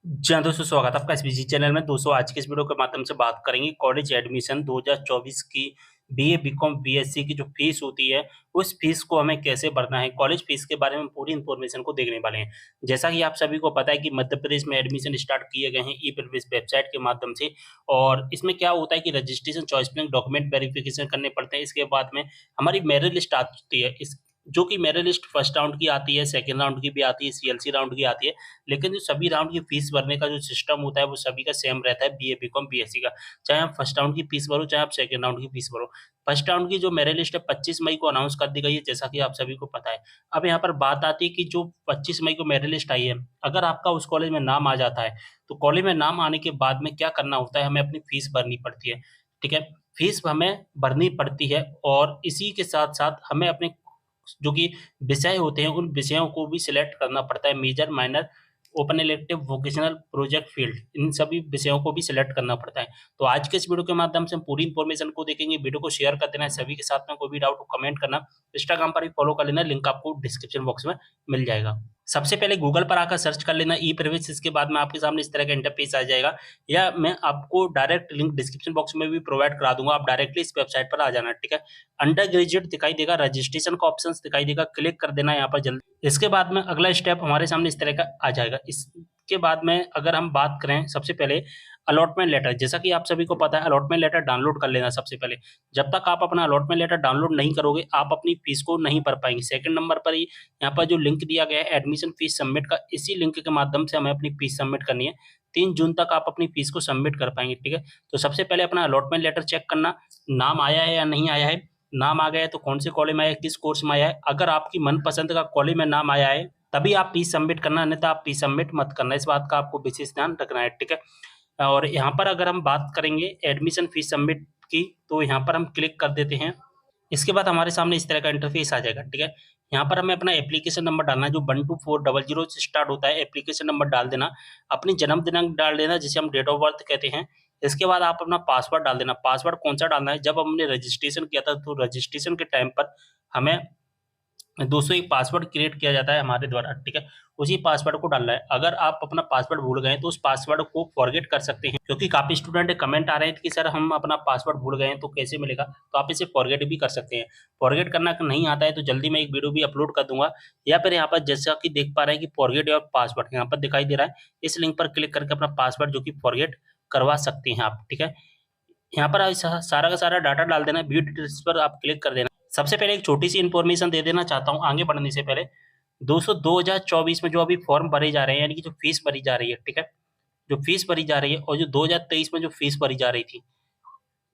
जी हाँ, दोस्तों स्वागत है आपका इस बिजी चैनल में। दोस्तों आज के इस वीडियो के माध्यम से बात करेंगे कॉलेज एडमिशन 2024 की बीए, बीकॉम, बीएससी की जो फीस होती है, उस फीस को हमें कैसे भरना है। कॉलेज फीस के बारे में पूरी इन्फॉर्मेशन को देखने वाले हैं। जैसा कि आप सभी को पता है कि मध्य प्रदेश में एडमिशन स्टार्ट किए गए हैं ई-प्रवेश वेबसाइट के माध्यम से। और इसमें क्या होता है कि registration, choice filling, document verification करने पड़ते हैं। इसके बाद में हमारी मेरिट लिस्ट आती है, इस जो कि मेरिट लिस्ट फर्स्ट राउंड की आती है, सेकंड राउंड की भी आती है, सीएलसी राउंड की आती है। लेकिन जो सभी राउंड की फीस भरने का जो सिस्टम होता है वो सभी का सेम रहता है बीए, बीकॉम, बीएससी का। चाहे आप फर्स्ट राउंड की फीस भरो, चाहे आप सेकंड राउंड की फीस भरो। फर्स्ट राउंड की जो मेरिट लिस्ट है 25 मई को अनाउंस कर दी गई है, जैसा कि आप सभी को पता है। अब यहाँ पर बात आती है कि जो 25 मई को मेरिट लिस्ट आई है, अगर आपका उस कॉलेज में नाम आ जाता है, तो कॉलेज में नाम आने के बाद में क्या करना होता है, हमें अपनी फीस भरनी पड़ती है। ठीक है? फीस हमें भरनी पड़ती है और इसी के साथ-साथ हमें अपने जो कि विषय होते हैं, उन विषयों को भी सिलेक्ट करना पड़ता है। Major, minor, open elective, vocational, project field, इन सभी विषयों को भी सिलेक्ट करना पड़ता है। तो आज के इस वीडियो के माध्यम से हम पूरी इन्फॉर्मेशन को देखेंगे। वीडियो को शेयर कर देना है सभी के साथ में, कोई भी डाउट हो कमेंट करना। इंस्टाग्राम पर भी फॉलो कर लेना, लिंक आपको डिस्क्रिप्शन बॉक्स में मिल जाएगा। सबसे पहले गूगल पर आकर सर्च कर लेना ई-प्रवेश, इसके बाद में आपके सामने इस तरह का इंटरफेस आ जाएगा, या मैं आपको डायरेक्ट लिंक डिस्क्रिप्शन बॉक्स में भी प्रोवाइड करा दूँगा, आप डायरेक्टली इस वेबसाइट पर आ जाना, ठीक है? अंडर ग्रेजुएट दिखाई देगा, रजिस्ट्रेशन का ऑप्शंस दिखाई देगा, क्लिक कर देना है यहाँ पर जल्दी। इसके बाद में अगला स्टेप हमारे सामने इस तरह का आ जाएगा। इसके बाद में अगर हम बात करें सबसे पहले अलॉटमेंट लेटर, जैसा कि आप सभी को पता है अलॉटमेंट लेटर डाउनलोड कर लेना सबसे पहले। जब तक आप अपना अलॉटमेंट लेटर डाउनलोड नहीं करोगे, आप अपनी फीस को नहीं भर पाएँगे। सेकंड नंबर पर ही यहाँ पर जो लिंक दिया गया है एडमिशन फीस सबमिट का, इसी लिंक के माध्यम से हमें अपनी फीस सबमिट करनी है। 3 जून तक आप अपनी फीस को सबमिट कर पाएँगे, ठीक है? तो सबसे पहले अपना अलॉटमेंट लेटर चेक करना, नाम आया है या नहीं आया है। नाम आ गया है तो कौन से कॉलेज में आया है, किस कोर्स में आया है। अगर आपकी मनपसंद का कॉलेज में नाम आया है, तभी आप फीस सबमिट करना, अन्यथा आप फीस सबमिट मत करना। इस बात का आपको विशेष ध्यान रखना है, ठीक है? और यहाँ पर अगर हम बात करेंगे एडमिशन फीस सबमिट की, तो यहाँ पर हम क्लिक कर देते हैं। इसके बाद हमारे सामने इस तरह का इंटरफेस आ जाएगा, ठीक है? यहाँ पर हमें अपना एप्लीकेशन नंबर डालना है, जो 12400 से स्टार्ट होता है। एप्लीकेशन नंबर डाल देना, अपनी जन्म दिनांक डाल देना, जिसे हम डेट ऑफ बर्थ कहते हैं। इसके बाद आप अपना पासवर्ड डाल देना। पासवर्ड कौन-सा डालना है, जब हमने रजिस्ट्रेशन किया था, तो रजिस्ट्रेशन के टाइम पर हमें 201 पासवर्ड क्रिएट किया जाता है हमारे द्वारा, ठीक है? उसी पासवर्ड को डालना है। अगर आप अपना पासवर्ड भूल गए हैं, तो उस पासवर्ड को फॉरगेट कर सकते हैं, क्योंकि काफ़ी स्टूडेंट कमेंट आ रहे हैं कि सर हम अपना पासवर्ड भूल गए हैं, तो कैसे मिलेगा? तो आप इसे फॉरगेट भी कर सकते हैं। फॉरगेट करना नहीं आता है, तो जल्दी मैं एक वीडियो भी अपलोड कर दूँगा, या फिर यहाँ पर जैसा कि देख पा रहे हैं कि फॉरगेट योर पासवर्ड यहाँ पर दिखाई दे रहा है। इस लिंक पर क्लिक करके अपना पासवर्ड जो कि फॉरगेट करवा सकते हैं आप, ठीक है? यहाँ पर सारा का सारा डाटा डाल देना है, व्यू डिटेल्स पर आप क्लिक कर देना। सबसे पहले एक छोटी-सी इन्फॉर्मेशन दे देना चाहता हूँ आगे बढ़ने से पहले। दोस्तों 2024 में जो अभी फॉर्म भरे जा रहे हैं, यानी कि जो फीस भरी जा रही है, ठीक है? जो फीस भरी जा रही है और जो 2023 में जो फीस भरी जा रही थी,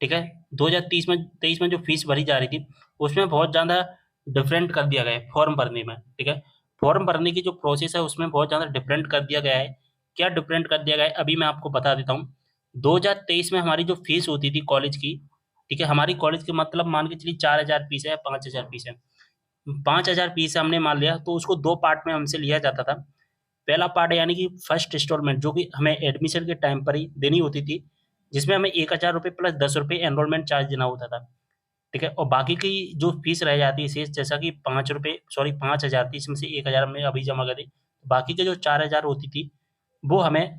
ठीक है? 2030 में 23 में जो फीस भरी जा रही थी, उसमें बहुत ज़्यादा डिफरेंट कर दिया गया है फॉर्म भरने में, ठीक है? फॉर्म भरने की जो प्रोसेस है उसमें बहुत ज़्यादा डिफरेंट कर दिया गया है। क्या डिफरेंट कर दिया गया है, अभी मैं आपको बता देता हूँ। 2023 में हमारी जो फीस होती थी कॉलेज की, ठीक है? हमारी कॉलेज की मतलब मान के चलिए 4000 फीस है या 5000 फीस है। 5000 फीस हमने मान लिया, तो उसको 2 पार्ट में हमसे लिया जाता था। पहला पार्ट यानी कि फर्स्ट इंस्टॉलमेंट, जो कि हमें एडमिशन के टाइम पर ही देनी होती थी, जिसमें हमें ₹1000 प्लस ₹10 एनरोलमेंट चार्ज देना होता था, ठीक है? और बाकी की जो फीस रह जाती है शेष, जैसा कि ₹5000 थी, इसमें से 1000 हमने अभी जमा कर दी। बाकी के जो 4000 होती थी, वो हमें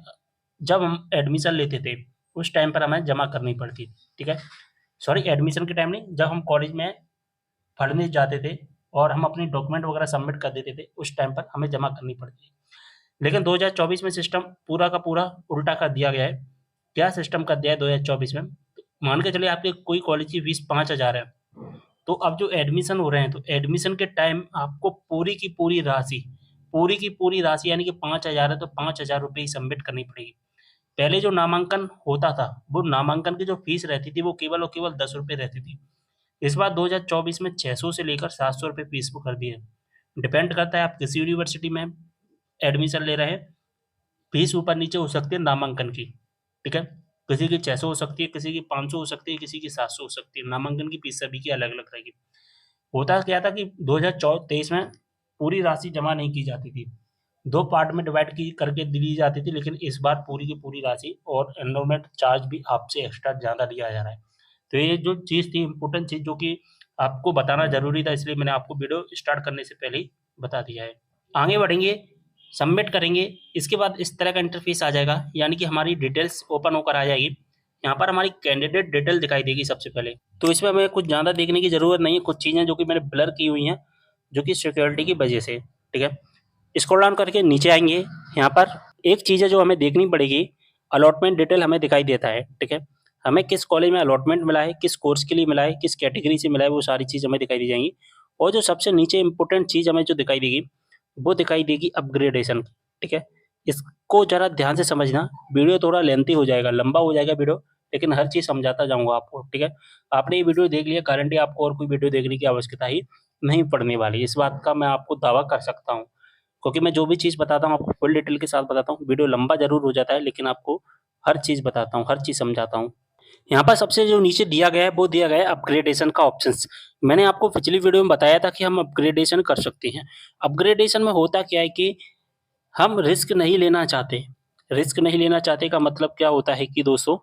जब हम एडमिशन लेते थे, उस टाइम पर हमें जमा करनी पड़ती, ठीक है? सॉरी, एडमिशन के टाइम नहीं, जब हम कॉलेज में पढ़ने जाते थे और हम अपनी डॉक्यूमेंट वगैरह सबमिट कर देते थे, उस टाइम पर हमें जमा करनी पड़ती है। लेकिन 2024 में सिस्टम पूरा का पूरा उल्टा कर दिया गया है। क्या सिस्टम कर दिया है 2024 में? तो मान के चलिए आपके कोई कॉलेज की फीस 5000 है, तो अब जो एडमिशन हो रहे हैं, तो एडमिशन के टाइम आपको पूरी की पूरी राशि यानी कि 5000 है, तो ₹5000 ही सबमिट करनी पड़ेगी। पहले जो नामांकन होता था, वो नामांकन की जो फीस रहती थी, वो केवल और केवल ₹10 रहती थी। इस बार 2024 में 600 से लेकर ₹700 फीस को कर दिया है। डिपेंड करता है आप किस यूनिवर्सिटी में एडमिशन ले रहे हैं। फीस ऊपर-नीचे हो सकती है नामांकन की, ठीक है? किसी की 600 हो सकती है, किसी की 500 हो सकती है, किसी की 700 हो सकती है। नामांकन की फीस सभी की अलग-अलग रहेगी। होता क्या था कि 2023 में पूरी राशि जमा नहीं की जाती थी। 2 पार्ट में डिवाइड की करके दी जाती थी, लेकिन इस बार पूरी की पूरी राशि और एनरोलमेंट चार्ज भी आपसे एक्स्ट्रा ज़्यादा लिया जा रहा है। तो ये जो चीज़ थी, इम्पोर्टेंट चीज़, जो कि आपको बताना ज़रूरी था, इसलिए मैंने आपको वीडियो स्टार्ट करने से पहले ही बता दिया है। आगे बढ़ेंगे, सबमिट करेंगे, इसके बाद इस तरह का इंटरफेस आ जाएगा, यानी कि हमारी डिटेल्स ओपन होकर आ जाएगी। यहाँ पर हमारी कैंडिडेट डिटेल दिखाई देगी सबसे पहले। तो इसमें हमें कुछ ज़्यादा देखने की ज़रूरत नहीं है, कुछ चीज़ें जो कि मैंने ब्लर की हुई हैं, जो कि सिक्योरिटी की वजह से, ठीक है। स्क्रॉल डाउन करके नीचे आएँगे, यहाँ पर एक चीज़ है जो हमें देखनी पड़ेगी, अलॉटमेंट डिटेल हमें दिखाई देता है, ठीक है। हमें किस कॉलेज में अलॉटमेंट मिला है, किस कोर्स के लिए मिला है, किस कैटेगरी से मिला है, वो सारी चीज़ हमें दिखाई दी जाएँगी। और जो सबसे नीचे इम्पोर्टेंट चीज़ हमें जो दिखाई देगी, वो दिखाई देगी अपग्रेडेशन, ठीक है। इसको ज़रा ध्यान से समझना, वीडियो थोड़ा लेंथी हो जाएगा, लंबा हो जाएगा वीडियो, लेकिन हर चीज़ समझाता जाऊँगा आपको, ठीक है। आपने ये वीडियो देख लिया, गारंटी आपको और कोई वीडियो देखने की आवश्यकता ही नहीं पड़ने वाली, इस बात का मैं आपको दावा कर सकता हूँ। क्योंकि मैं जो भी चीज़ बताता हूँ आपको फुल डिटेल के साथ बताता हूँ, वीडियो लंबा ज़रूर हो जाता है, लेकिन आपको हर चीज़ बताता हूँ, हर चीज़ समझाता हूँ। यहाँ पर सबसे जो नीचे दिया गया है, वो दिया गया है अपग्रेडेशन का ऑप्शंस। मैंने आपको पिछली वीडियो में बताया था कि हम अपग्रेडेशन कर सकते हैं। अपग्रेडेशन में होता क्या है कि हम रिस्क नहीं लेना चाहते। रिस्क नहीं लेना चाहते का मतलब क्या होता है कि दोस्तों,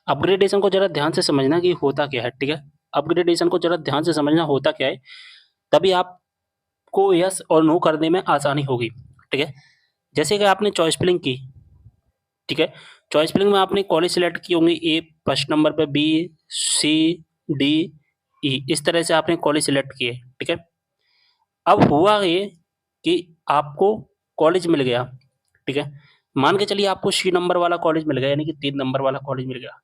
अपग्रेडेशन को ज़रा ध्यान से समझना कि होता क्या है, ठीक है? अपग्रेडेशन को ज़रा ध्यान से समझना होता क्या है, तभी आपको यस और नो करने में आसानी होगी, ठीक है? जैसे कि आपने चॉइस फिलिंग की, ठीक है? चॉइस फिलिंग में आपने कॉलेज सेलेक्ट किए होंगे, ए फर्स्ट नंबर पे, बी, सी, डी, ई, इस तरह से आपने कॉलेज सेलेक्ट किए, ठीक है? अब हुआ ये कि आपको कॉलेज मिल गया, ठीक है? मान के चलिए आपको सी नंबर वाला कॉलेज मिल गया, यानी कि 3 नंबर वाला कॉलेज मिल गया।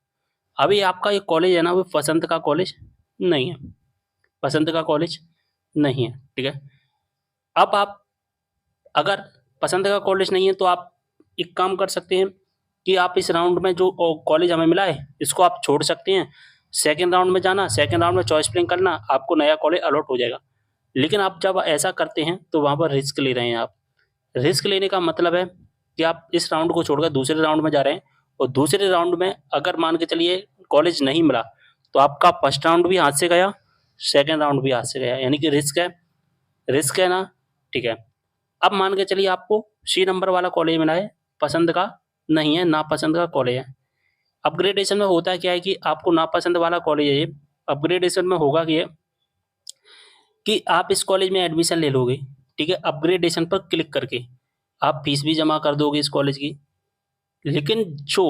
अभी आपका ये कॉलेज है ना, वो पसंद का कॉलेज नहीं है, पसंद का कॉलेज नहीं है, ठीक है? अब आप अगर पसंद का कॉलेज नहीं है, तो आप एक काम कर सकते हैं कि आप इस राउंड में जो कॉलेज हमें मिला है, इसको आप छोड़ सकते हैं। सेकंड राउंड में जाना, सेकंड राउंड में चॉइस फिलिंग करना, आपको नया कॉलेज अलॉट हो जाएगा। लेकिन आप जब ऐसा करते हैं, तो वहाँ पर रिस्क ले रहे हैं आप। रिस्क लेने का मतलब है कि आप इस राउंड को छोड़कर दूसरे राउंड में जा रहे हैं, और दूसरे राउंड में अगर मान के चलिए कॉलेज नहीं मिला, तो आपका फर्स्ट राउंड भी हाथ से गया, सेकंड राउंड भी हाथ से गया, यानी कि रिस्क है ना, ठीक है। अब मान के चलिए आपको सी नंबर वाला कॉलेज मिला है, पसंद का नहीं है, नापसंद का कॉलेज है। अपग्रेडेशन में होता क्या है कि आपको नापसंद वाला कॉलेज है ये, अपग्रेडेशन में होगा कि आप इस कॉलेज में एडमिशन ले लोगे, ठीक है, अपग्रेडेशन पर क्लिक करके। आप फीस भी जमा कर दोगे इस कॉलेज की, लेकिन जो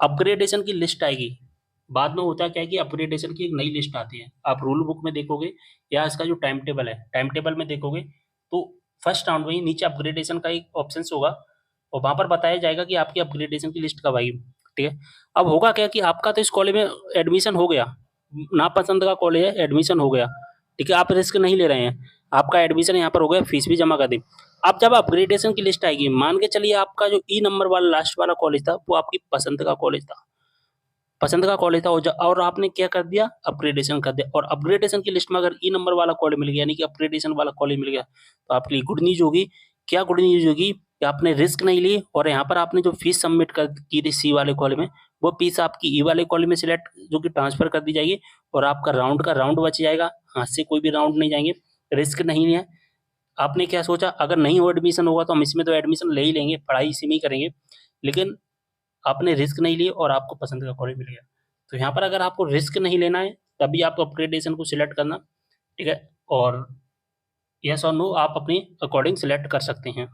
अपग्रेडेशन की लिस्ट आएगी, बाद में होता क्या है कि अपग्रेडेशन की एक नई लिस्ट आती है। आप रूल बुक में देखोगे या इसका जो टाइम टेबल है, टाइम टेबल में देखोगे, तो फर्स्ट राउंड में ही नीचे अपग्रेडेशन का एक ऑप्शंस होगा, और वहाँ पर बताया जाएगा कि आपकी अपग्रेडेशन की लिस्ट कब आएगी, ठीक है। अब होगा क्या कि आपका तो इस कॉलेज में एडमिशन हो गया, नापसंद का कॉलेज है, एडमिशन हो गया, ठीक है, आप रिस्क नहीं ले रहे हैं, आपका एडमिशन यहाँ पर हो गया, फीस भी जमा कर दी। अब जब अपग्रेडेशन की लिस्ट आएगी, मान के चलिए आपका जो ई नंबर वाला लास्ट वाला कॉलेज था, वो आपकी पसंद का कॉलेज था, पसंद का कॉलेज था, और आपने क्या कर दिया, अपग्रेडेशन कर दिया। और अपग्रेडेशन की लिस्ट में अगर ई नंबर वाला कॉलेज मिल गया, यानी कि अपग्रेडेशन वाला कॉलेज मिल गया, तो आपके लिए गुड न्यूज होगी। क्या गुड न्यूज होगी कि आपने रिस्क नहीं ली, और यहाँ पर आपने जो फीस सबमिट कर की थी सी वाले कॉलेज में, वो फीस आपकी ई वाले कॉलेज में सिलेक्ट जो कि ट्रांसफर कर दी जाएगी, और आपका राउंड का राउंड बच जाएगा, हाथ से कोई भी राउंड नहीं जाएंगे, रिस्क नहीं है। आपने क्या सोचा, अगर नहीं हो एडमिशन होगा तो हम इसमें तो एडमिशन ले ही लेंगे, पढ़ाई इसी में ही करेंगे, लेकिन आपने रिस्क नहीं ली और आपको पसंद का कॉलेज मिल गया। तो यहाँ पर अगर आपको रिस्क नहीं लेना है, तभी आप अपग्रेडेशन को सिलेक्ट करना, ठीक है, और यस और नो आप अपनी अकॉर्डिंग सिलेक्ट कर सकते हैं।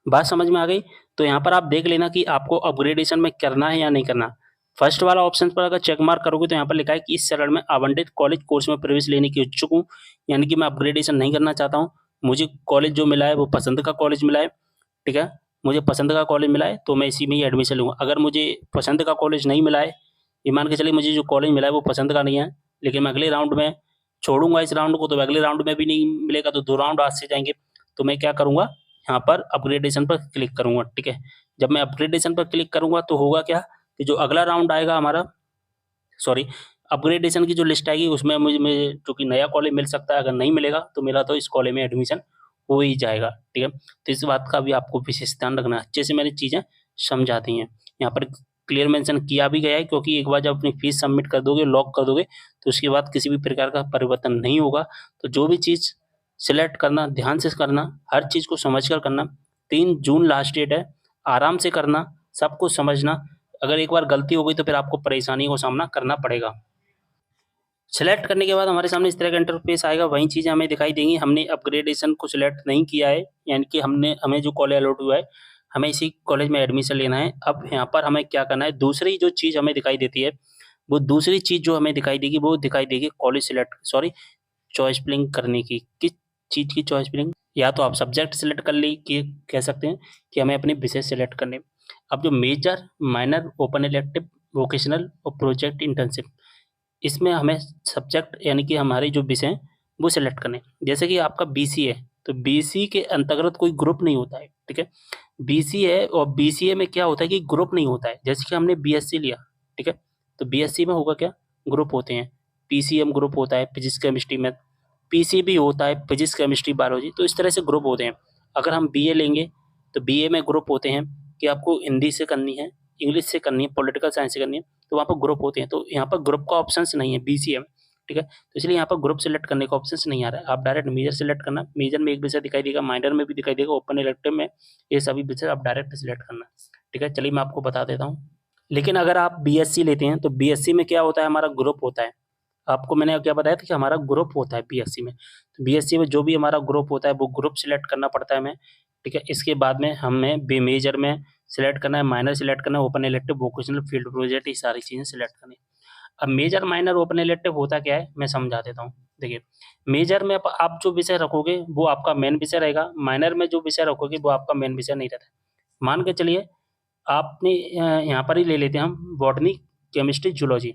बात समझ में आ गई? तो यहाँ पर आप देख लेना कि आपको अपग्रेडेशन में करना है या नहीं करना। फर्स्ट वाला ऑप्शन पर अगर चेक मार्क करोगे, तो यहाँ पर लिखा है कि इस चरण में आवंटित कॉलेज कोर्स में प्रवेश लेने की इच्छुक हूँ, यानी कि मैं अपग्रेडेशन नहीं करना चाहता हूँ, मुझे कॉलेज जो मिला है वो पसंद का कॉलेज मिला है, ठीक है, मुझे पसंद का कॉलेज मिला है, तो मैं इसी में ही एडमिशन लूँगा। अगर मुझे पसंद का कॉलेज नहीं मिला है, ये मान के चलिए मुझे जो कॉलेज मिला है वो पसंद का नहीं है, लेकिन मैं अगले राउंड में छोड़ूंगा इस राउंड को, तो अगले राउंड में भी नहीं मिलेगा, तो 2 राउंड हाथ से जाएँगे। तो मैं क्या करूँगा, यहाँ पर अपग्रेडेशन पर क्लिक करूँगा, ठीक है। जब मैं अपग्रेडेशन पर क्लिक करूँगा, तो होगा क्या कि जो अगला राउंड आएगा हमारा, सॉरी, अपग्रेडेशन की जो लिस्ट आएगी, उसमें मुझे चूँकि नया कॉलेज मिल सकता है, अगर नहीं मिलेगा तो मेरा तो इस कॉलेज में एडमिशन हो ही जाएगा, ठीक है। तो इस बात का भी आपको विशेष ध्यान रखना है। अच्छे से मैंने चीज़ें समझा दी हैं। यहाँ पर क्लियर मेंशन किया भी गया है, क्योंकि एक बार जब अपनी फीस सबमिट कर दोगे, लॉक कर दोगे, तो उसके बाद किसी भी प्रकार का परिवर्तन नहीं होगा। तो जो भी चीज़ सिलेक्ट करना, ध्यान से करना, हर चीज़ को समझ कर करना। 3 जून लास्ट डेट है, आराम से करना, सब कुछ समझना। अगर एक बार गलती हो गई, तो फिर आपको परेशानी का सामना करना पड़ेगा। सेलेक्ट करने के बाद हमारे सामने इस तरह का इंटरफेस आएगा, वही चीज़ें हमें दिखाई देंगी। हमने अपग्रेडेशन को सिलेक्ट नहीं किया है, यानी कि हमें जो कॉलेज अलॉट हुआ है, हमें इसी कॉलेज में एडमिशन लेना है। अब यहाँ पर हमें क्या करना है, दूसरी जो चीज़ हमें दिखाई देती है, वो दूसरी चीज़ जो हमें दिखाई देगी, वो दिखाई देगी कॉलेज चॉइस फिलिंग करने की। किस चीज़ की चॉइस फिलिंग? या तो आप सब्जेक्ट सिलेक्ट कर ली कि कह सकते हैं कि हमें अपने विषय सिलेक्ट करने। अब जो major, minor, open elective, vocational और प्रोजेक्ट इंटर्नशिप, इसमें हमें सब्जेक्ट यानी कि हमारे जो विषय हैं वो सिलेक्ट करने हैं। जैसे कि आपका बीसी है, तो बीसी के अंतर्गत कोई ग्रुप नहीं होता है, ठीक है। बीसी है और बीसीए में क्या होता है कि ग्रुप नहीं होता है। जैसे कि हमने बीएससी लिया, ठीक है, तो बीएससी में होगा क्या, ग्रुप होते हैं। पीसीएम ग्रुप होता है, फिजिक्स केमिस्ट्री मैथ। पीसीबी होता है, फिजिक्स केमिस्ट्री बायोलॉजी। तो इस तरह से ग्रुप होते हैं। अगर हम बीए लेंगे तो बीए में ग्रुप होते हैं कि आपको हिंदी से करनी है, इंग्लिश से करनी है, पॉलिटिकल साइंस से करनी है, तो वहाँ पर ग्रुप होते हैं। तो यहाँ पर ग्रुप का ऑप्शंस नहीं है बीसीए में, ठीक है। तो इसलिए यहाँ पर ग्रुप सेलेक्ट करने का ऑप्शंस नहीं आ रहा है। आप डायरेक्ट मेजर सेलेक्ट करना, मेजर में एक विषय दिखाई देगा, माइनर में भी दिखाई देगा, ओपन इलेक्टिव में, ये सभी विषय आप डायरेक्ट सिलेक्ट करना, ठीक है। चलिए मैं आपको बता देता हूँ। लेकिन अगर आप बीएससी लेते हैं तो बीएससी में क्या होता है, हमारा ग्रुप होता है। आपको मैंने क्या बताया था कि हमारा ग्रुप होता है बीएससी में। तो बीएससी में जो भी हमारा ग्रुप होता है वो ग्रुप सिलेक्ट करना पड़ता है हमें, ठीक है। इसके बाद में हमें बी मेजर में सिलेक्ट करना है, माइनर सिलेक्ट करना है, open elective, vocational, field project, ये सारी चीज़ें सिलेक्ट करनी है। अब मेजर, माइनर, ओपन इलेक्टिव होता क्या है, मैं समझा देता हूँ। देखिए, मेजर में आप जो विषय रखोगे वो आपका मेन विषय रहेगा, माइनर में जो विषय रखोगे वो आपका मेन विषय नहीं रहता है। मान के चलिए आपने यहाँ पर ही ले लेते हैं हम, बॉटनी, केमिस्ट्री, जूलॉजी,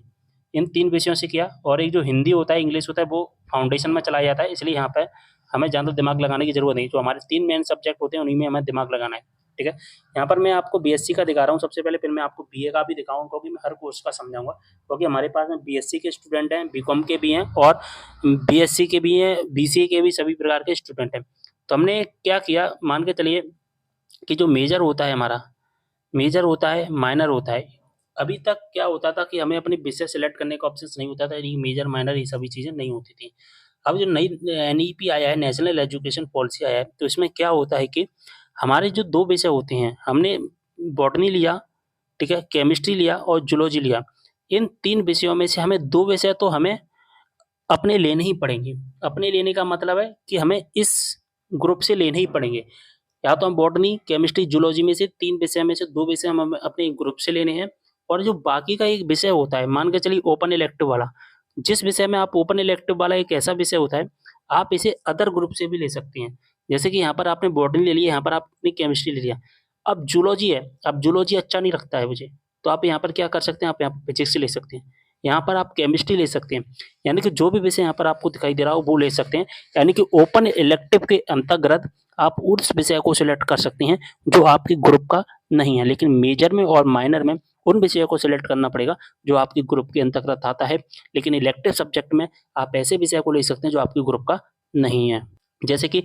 इन 3 विषयों से किया, और एक जो हिंदी होता है, इंग्लिश होता है, वो फाउंडेशन में चला जाता है, इसलिए यहाँ पे हमें ज़्यादा दिमाग लगाने की ज़रूरत नहीं। जो हमारे 3 मेन सब्जेक्ट होते हैं उन्हीं में हमें दिमाग लगाना है, ठीक है। यहाँ पर मैं आपको बीएससी का दिखा रहा हूँ सबसे पहले, फिर मैं आपको बीए का भी दिखाऊँगा, क्योंकि मैं हर कोर्स का समझाऊँगा। क्योंकि हमारे पास में बीएससी के स्टूडेंट हैं, बीकॉम के भी हैं और बीएससी के भी हैं, बीसीए के भी, सभी प्रकार के स्टूडेंट हैं। तो हमने क्या किया, मान के चलिए कि जो मेजर होता है हमारा, मेजर होता है, माइनर होता है। अभी तक क्या होता था कि हमें अपनी विषय सेलेक्ट करने का ऑप्शंस नहीं होता था, ये मेजर, माइनर, ये सभी चीज़ें नहीं होती थी। अब जो नई एनईपी आया है, नेशनल एजुकेशन पॉलिसी आया है, तो इसमें क्या होता है कि हमारे जो 2 विषय होते हैं, हमने बॉटनी लिया, ठीक है, केमिस्ट्री लिया और जूलॉजी लिया। इन 3 विषयों में से हमें 2 विषय तो हमें अपने लेने ही पड़ेंगे। अपने लेने का मतलब है कि हमें इस ग्रुप से लेने ही पड़ेंगे। या तो हम बॉटनी, केमिस्ट्री, जूलॉजी में से 3 विषय में से 2 विषय हम अपने ग्रुप से लेने हैं, और जो बाकी का एक विषय होता है, मान के चलिए ओपन इलेक्टिव वाला, जिस विषय में आप ओपन इलेक्टिव वाला एक ऐसा विषय होता है, आप इसे अदर ग्रुप से भी ले सकते हैं। जैसे कि यहाँ पर आपने बॉटनी ले लिया, यहाँ पर आपने केमिस्ट्री ले लिया। अब जूलॉजी है, अब जूलॉजी अच्छा नहीं लगता है मुझे, तो आप यहाँ पर क्या कर सकते हैं, आप यहाँ पर फिजिक्स ले सकते हैं, यहाँ पर आप केमिस्ट्री ले सकते हैं। यानी कि जो भी विषय यहाँ पर आपको दिखाई दे रहा हो वो ले सकते हैं। यानी कि ओपन इलेक्टिव के अंतर्गत आप उस विषय को सिलेक्ट कर सकते हैं जो आपके ग्रुप का नहीं है। लेकिन मेजर में और माइनर में उन विषयों को सिलेक्ट करना पड़ेगा जो आपके ग्रुप के अंतर्गत आता है। लेकिन इलेक्टिव सब्जेक्ट में आप ऐसे विषय को ले सकते हैं जो आपके ग्रुप का नहीं है। जैसे कि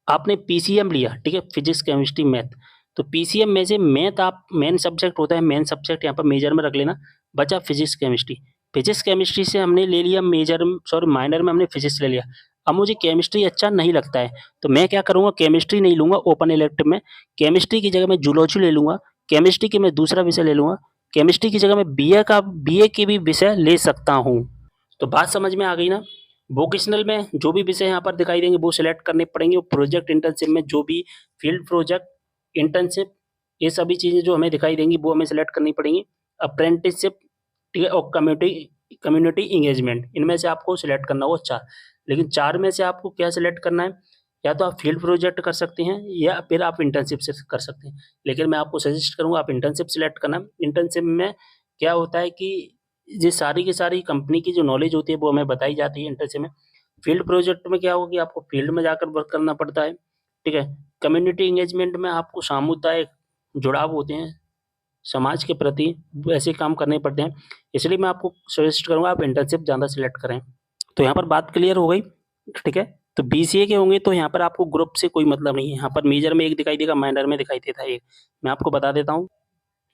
आपने पीसीएम लिया, ठीक है, फिजिक्स, केमिस्ट्री, मैथ। तो पीसीएम में से मैथ आप मेन सब्जेक्ट होता है, मेन सब्जेक्ट यहाँ पर मेजर में रख लेना, बचा फिजिक्स, केमिस्ट्री। फिजिक्स, केमिस्ट्री से हमने ले लिया माइनर में हमने फिजिक्स ले लिया। अब मुझे केमिस्ट्री अच्छा नहीं लगता है, तो मैं क्या करूँगा, केमिस्ट्री नहीं लूँगा ओपन इलेक्टिव में, केमिस्ट्री की जगह मैं जूलॉजी ले लूँगा, केमिस्ट्री की मैं दूसरा विषय ले लूँगा, केमिस्ट्री की जगह मैं बीए के भी विषय ले सकता हूँ। तो बात समझ में आ गई ना? वोकेशनल में जो भी विषय यहाँ पर दिखाई देंगे वो सिलेक्ट करने पड़ेंगे, और प्रोजेक्ट इंटर्नशिप में जो भी फील्ड प्रोजेक्ट, इंटर्नशिप, ये सभी चीज़ें जो हमें दिखाई देंगी वो हमें सिलेक्ट करनी पड़ेंगी। अप्रेंटिसशिप, ठीक है, और कम्युनिटी कम्युनिटी इंगेजमेंट, इनमें से आपको सिलेक्ट करना होगा 4। लेकिन 4 में से आपको क्या सिलेक्ट करना है, या तो आप फील्ड प्रोजेक्ट कर सकते हैं या फिर आप इंटर्नशिप से कर सकते हैं। लेकिन मैं आपको सजेस्ट करूँगा आप इंटर्नशिप सिलेक्ट करना। इंटर्नशिप में क्या होता है कि ये सारी की सारी कंपनी की जो नॉलेज होती है वो हमें बताई जाती है इंटर्नशिप में। फील्ड प्रोजेक्ट में क्या होगा कि आपको फील्ड में जाकर वर्क करना पड़ता है, ठीक है। कम्युनिटी एंगेजमेंट में आपको सामुदायिक जुड़ाव होते हैं, समाज के प्रति ऐसे काम करने पड़ते हैं। इसलिए मैं आपको सजेस्ट करूँगा आप इंटर्नशिप ज़्यादा सिलेक्ट करें। तो यहाँ पर बात क्लियर हो गई, ठीक है। तो बीसीए के होंगे तो यहाँ पर आपको ग्रुप से कोई मतलब नहीं है। यहाँ पर मेजर में एक दिखाई देगा, माइनर में दिखाई देता है एक। मैं आपको बता देता हूँ।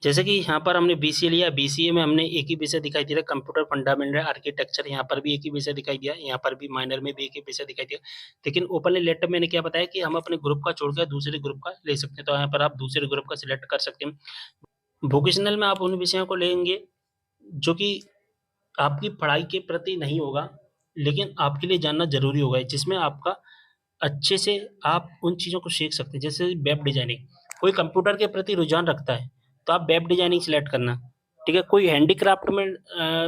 जैसे कि यहाँ पर हमने बीसीए लिया, बीसीए में हमने एक ही विषय दिखाई दे रहा है, कंप्यूटर फंडामेंटल आर्किटेक्चर, यहाँ पर भी एक ही विषय दिखाई दिया, यहाँ पर भी माइनर में भी एक ही विषय दिखाई दिया। लेकिन ओपन इलेक्टिव मैंने क्या बताया कि हम अपने ग्रुप का छोड़कर दूसरे ग्रुप का ले सकते हैं, तो यहाँ पर आप दूसरे ग्रुप का सिलेक्ट कर सकते हैं। वोकेशनल में आप उन विषयों को लेंगे जो कि आपकी पढ़ाई के प्रति नहीं होगा, लेकिन आपके लिए जानना ज़रूरी होगा, जिसमें आपका अच्छे से आप उन चीज़ों को सीख सकते हैं। जैसे वेब डिज़ाइनिंग, कोई कंप्यूटर के प्रति रुझान रखता है, तो आप वेब डिज़ाइनिंग सेलेक्ट करना, ठीक है? कोई हैंडीक्राफ्ट में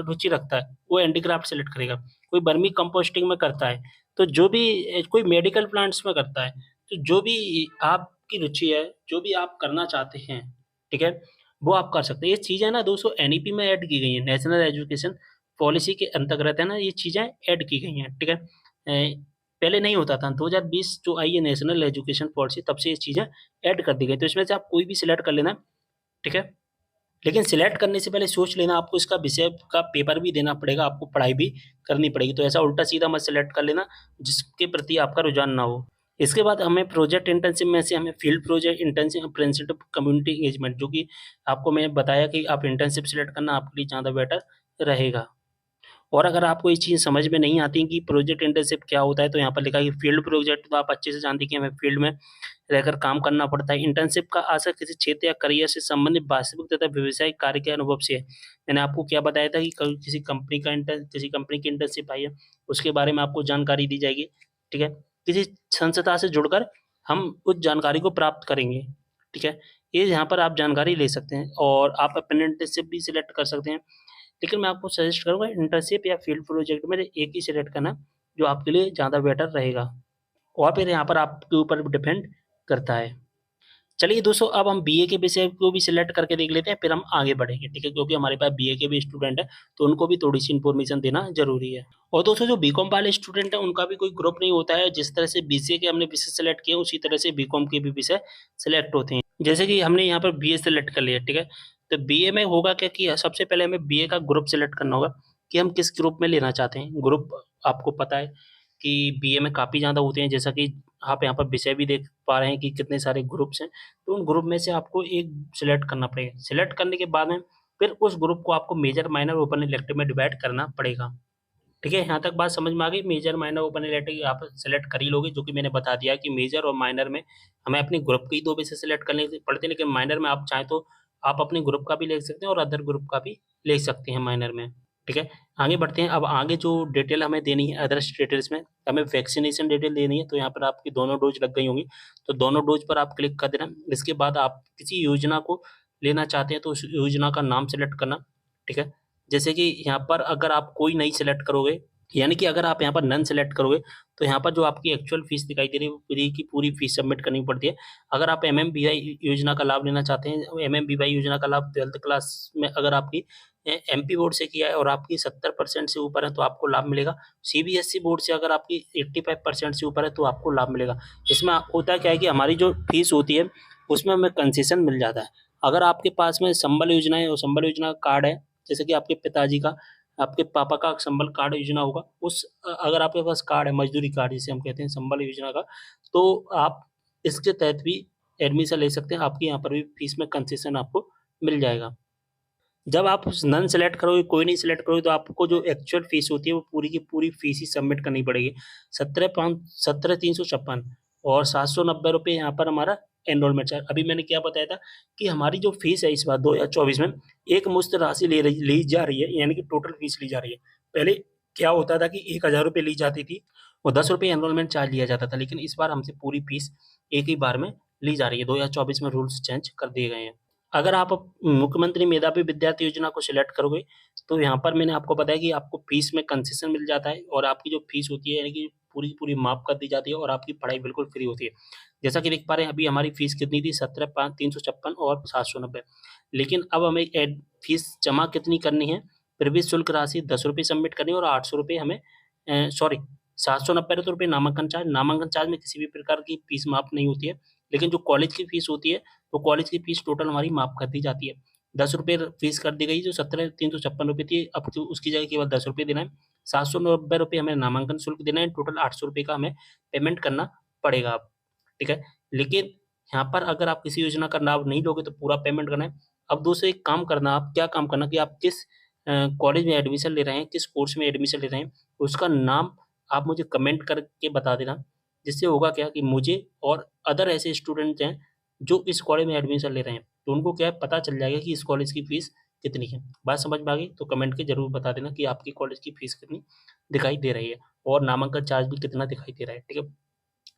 रुचि रखता है, वो हैंडीक्राफ्ट सेलेक्ट करेगा। कोई वर्मी कंपोस्टिंग में करता है, तो जो भी कोई मेडिकल प्लांट्स में करता है, तो जो भी आपकी रुचि है, जो भी आप करना चाहते हैं, ठीक है? वो आप कर सकते हैं। ये चीज़ें ना दोस्तों एनईपी में ऐड की गई हैं, नेशनल एजुकेशन पॉलिसी के अंतर्गत है ना, ये चीज़ें ऐड की गई हैं, ठीक है? पहले नहीं होता था, 2020 जो आई है नेशनल एजुकेशन पॉलिसी, तब से ये चीज़ें ऐड कर दी गई। तो इसमें से आप कोई भी सिलेक्ट कर लेना, ठीक है? लेकिन सिलेक्ट करने से पहले सोच लेना, आपको इसका विषय का पेपर भी देना पड़ेगा, आपको पढ़ाई भी करनी पड़ेगी। तो ऐसा उल्टा-सीधा मत सिलेक्ट कर लेना, जिसके प्रति आपका रुझान ना हो। इसके बाद हमें प्रोजेक्ट इंटर्नशिप में से हमें field project internship, apprenticeship, community engagement, जो कि आपको मैंने बताया कि आप इंटर्नशिप सिलेक्ट करना आपके लिए ज़्यादा बेटर रहेगा। और अगर आपको ये चीज़ समझ में नहीं आती कि प्रोजेक्ट इंटर्नशिप क्या होता है, तो यहाँ पर लिखा है कि फील्ड प्रोजेक्ट, तो आप अच्छे से जानते हैं कि हमें फील्ड में रहकर काम करना पड़ता है। इंटर्नशिप का आशय किसी क्षेत्र या करियर से संबंधित वास्तविक तथा व्यावसायिक कार्य के अनुभव से है। मैंने आपको क्या बताया था कि किसी कंपनी का किसी कंपनी की इंटर्नशिप आई है, उसके बारे में आपको जानकारी दी जाएगी, ठीक है? किसी संस्था से जुड़कर हम उस जानकारी को प्राप्त करेंगे, ठीक है? ये यहाँ पर आप जानकारी ले सकते हैं और आप अप्रेंटिसशिप भी सिलेक्ट कर सकते हैं। लेकिन मैं आपको सजेस्ट करूँगा इंटर्नशिप या फील्ड प्रोजेक्ट में से एक ही सिलेक्ट करना, जो आपके लिए ज़्यादा बेटर रहेगा। और फिर यहाँ पर आपके ऊपर डिपेंड करता है। चलिए दोस्तों, अब हम बीए के विषय को भी सिलेक्ट करके देख लेते हैं, फिर हम आगे बढ़ेंगे, ठीक है? क्योंकि हमारे पास बीए के भी स्टूडेंट हैं, तो उनको भी थोड़ी-सी इन्फॉर्मेशन देना ज़रूरी है। और दोस्तों, जो बीकॉम वाले स्टूडेंट हैं, उनका भी कोई ग्रुप नहीं होता है। जिस तरह से बीसीए के हमने विषय सेलेक्ट किए, उसी तरह से बीकॉम के भी विषय सेलेक्ट होते हैं। जैसे कि हमने यहाँ पर बीए सेलेक्ट कर लिया, ठीक है? तो बीए में होगा क्या कि सबसे पहले हमें बीए का ग्रुप सेलेक्ट करना होगा कि हम किस ग्रुप में लेना चाहते हैं। ग्रुप आपको पता है कि बीए में काफ़ी ज़्यादा होते हैं, जैसा कि आप यहाँ पर विषय भी देख पा रहे हैं कि कितने सारे ग्रुप्स हैं। तो उन ग्रुप में से आपको एक सिलेक्ट करना पड़ेगा। सिलेक्ट करने के बाद में फिर उस ग्रुप को आपको मेजर, माइनर, ओपन इलेक्टिव में डिवाइड करना पड़ेगा। ठीक है? यहाँ तक बात समझ में आ गई? मेजर, माइनर, ओपन इलेक्टिव आप सेलेक्ट कर ही लोगे, जो कि मैंने बता दिया कि मेजर और माइनर में हमें अपने ग्रुप के ही 2 विषय सेलेक्ट करने पड़ते हैं, लेकिन माइनर में आप चाहें तो आप अपने ग्रुप का भी ले सकते हैं और अदर ग्रुप का भी ले सकते हैं माइनर में। ठीक है? आगे बढ़ते हैं। अब आगे जो डिटेल हमें देनी है अदर्स डिटेल्स में, हमें वैक्सीनेशन डिटेल देनी है, तो यहाँ पर आपकी दोनों डोज़ लग गई होंगी, तो दोनों डोज़ पर आप क्लिक कर देना। इसके बाद आप किसी योजना को लेना चाहते हैं, तो उस योजना का नाम सेलेक्ट करना, ठीक है? जैसे कि यहाँ पर अगर आप कोई नहीं सेलेक्ट करोगे, यानी कि अगर आप यहाँ पर नन सेलेक्ट करोगे, तो यहाँ पर जो आपकी एक्चुअल फ़ीस दिखाई दे रही है, वो पूरी की पूरी फ़ीस सबमिट करनी पड़ती है। अगर आप एमएमवीवाई योजना का लाभ लेना चाहते हैं, एमएमवीवाई योजना का लाभ 12th क्लास में अगर आपकी एमपी बोर्ड से किया है और आपकी 70% से ऊपर है, तो आपको लाभ मिलेगा। सीबीएसई बोर्ड से अगर आपकी 85% से ऊपर है, तो आपको लाभ मिलेगा। इसमें होता क्या है कि हमारी जो फ़ीस होती है, उसमें हमें कंसेशन मिल जाता है। अगर आपके पास में संबल योजना है और संबल योजना का कार्ड है, जैसे कि आपके पिताजी का, आपके पापा का संबल कार्ड योजना होगा, अगर आपके पास कार्ड है, मज़दूरी कार्ड जिसे हम कहते हैं संबल योजना का, तो आप इसके तहत भी एडमिशन ले सकते हैं। आपकी यहाँ पर भी फ़ीस में कंसेशन आपको मिल जाएगा। जब आप नन सेलेक्ट करोगे, कोई नहीं सेलेक्ट करोगे, तो आपको जो एक्चुअल फ़ीस होती है, वो पूरी की पूरी फ़ीस ही सबमिट करनी पड़ेगी। 17,356 और ₹790 यहाँ पर हमारा एनरोलमेंट चार्ज। अभी मैंने क्या बताया था कि हमारी जो फ़ीस है इस बार 2024 में, एक मुश्त राशि ली जा रही है, यानी कि टोटल फ़ीस ली जा रही है। पहले क्या होता था कि ₹1000 ली जाती थी और ₹10 एनरोलमेंट चार्ज लिया जाता था, लेकिन इस बार हमसे पूरी फ़ीस एक ही बार में ली जा रही है। 2024 में रूल्स चेंज कर दिए गए हैं। अगर आप मुख्यमंत्री मेधावी विद्यार्थी योजना को सिलेक्ट करोगे, तो यहाँ पर मैंने आपको बताया कि आपको फ़ीस में कंसेशन मिल जाता है और आपकी जो फ़ीस होती है, यानी कि पूरी की पूरी माफ़ कर दी जाती है और आपकी पढ़ाई बिल्कुल फ्री होती है। जैसा कि देख पा रहे हैं, अभी हमारी फ़ीस कितनी थी, 17,500 356 और 790। लेकिन अब हमें फ़ीस जमा कितनी करनी है, प्रवेश शुल्क राशि ₹10 सबमिट करनी है और ₹800 हमें सॉरी, ₹790 नामांकन चार्ज। नामांकन चार्ज में किसी भी प्रकार की फ़ीस माफ़ नहीं होती है, लेकिन जो कॉलेज की फ़ीस होती है, तो कॉलेज की फ़ीस टोटल हमारी माफ़ कर दी जाती है। ₹10 फ़ीस कर दी गई, जो ₹17,356 थी, अब तो उसकी जगह केवल ₹10 देना है। ₹790 हमें नामांकन शुल्क देना है, टोटल ₹800 का हमें पेमेंट करना पड़ेगा अब, ठीक है? लेकिन यहाँ पर अगर आप किसी योजना का लाभ नहीं लोगे, तो पूरा पेमेंट करना है। अब दोस्तों एक काम करना, आप क्या काम करना कि आप किस कॉलेज में एडमिशन ले रहे हैं, किस कोर्स में एडमिशन ले रहे हैं, उसका नाम आप मुझे कमेंट करके बता देना। जिससे होगा क्या कि मुझे और अदर ऐसे स्टूडेंट हैं जो इस कॉलेज में एडमिशन ले रहे हैं, तो उनको क्या है पता चल जाएगा कि इस कॉलेज की फ़ीस कितनी है। बात समझ में आ गई? तो कमेंट के ज़रूर बता देना कि आपकी कॉलेज की फ़ीस कितनी दिखाई दे रही है और नामांकन चार्ज भी कितना दिखाई दे रहा है, ठीक है?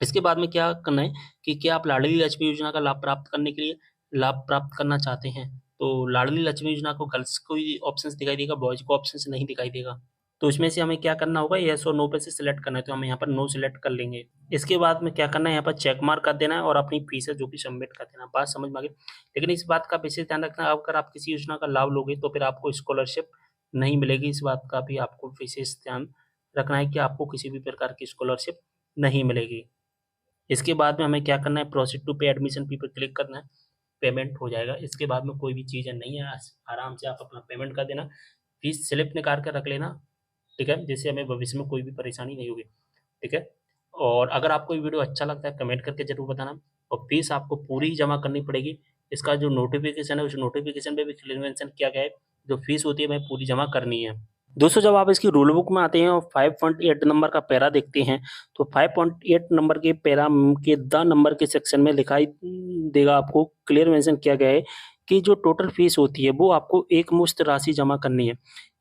इसके बाद में क्या करना है कि क्या आप लाडली लक्ष्मी योजना का लाभ प्राप्त करने के लिए लाभ प्राप्त करना चाहते हैं? तो लाडली लक्ष्मी योजना को गर्ल्स को ही ऑप्शंस दिखाई देगा, बॉयज़ को ऑप्शंस नहीं दिखाई देगा। तो इसमें से हमें क्या करना होगा, येस और नो पे से सिलेक्ट करना है, तो हम यहाँ पर नो सिलेक्ट कर लेंगे। इसके बाद में क्या करना है, यहाँ पर चेक मार्क कर देना है और अपनी फीस है जो कि सबमिट कर देना है। बात समझ में आ गई? लेकिन इस बात का विशेष ध्यान रखना, अगर आप किसी योजना का लाभ लोगे तो फिर आपको स्कॉलरशिप नहीं मिलेगी। इस बात का भी आपको विशेष ध्यान रखना है कि आपको किसी भी प्रकार की स्कॉलरशिप नहीं मिलेगी। इसके बाद में हमें क्या करना है, प्रोसीड टू पे एडमिशन फी पर क्लिक करना है, पेमेंट हो जाएगा। इसके बाद में कोई भी चीज़ें नहीं है, आराम से आप अपना पेमेंट कर देना, फीस स्लिप निकाल कर रख लेना, ठीक है? जिससे हमें भविष्य में कोई भी परेशानी नहीं होगी, ठीक है? और अगर आपको ये वीडियो अच्छा लगता है कमेंट करके ज़रूर बताना और फीस आपको पूरी जमा करनी पड़ेगी। इसका जो नोटिफ़िकेशन है उस नोटिफ़िकेशन में भी क्लियर मेंशन किया गया है, जो फीस होती है हमें पूरी जमा करनी है। दोस्तों जब आप इसकी रूल बुक में आते हैं और 5.8 नंबर का पैरा देखते हैं, तो 5.8 नंबर के पैरा के द नंबर के सेक्शन में दिखाई देगा, आपको क्लियर मेंशन किया गया है कि जो टोटल फीस होती है वो आपको एकमुश्त राशि जमा करनी है।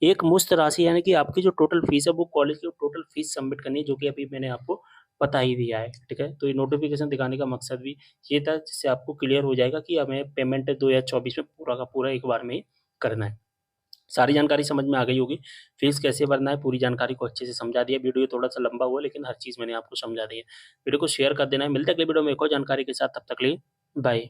एकमुश्त राशि यानी कि आपकी जो टोटल फीस है वो कॉलेज की टोटल फीस सबमिट करनी है, जो कि अभी मैंने आपको बता ही दिया है, ठीक है? तो ये नोटिफ़िकेशन दिखाने का मकसद भी ये था, जिससे आपको क्लियर हो जाएगा कि हमें पेमेंट 2024 में पूरा का पूरा एक बार में ही करना है। सारी जानकारी समझ में आ गई होगी, फीस कैसे भरना है, पूरी जानकारी को अच्छे से समझा दिया। वीडियो थोड़ा-सा लंबा हुआ लेकिन हर चीज़ मैंने आपको समझा दी है। वीडियो को शेयर कर देना है, मिलते हैं अगले वीडियो में एक और जानकारी के साथ, तब तक के लिए बाय।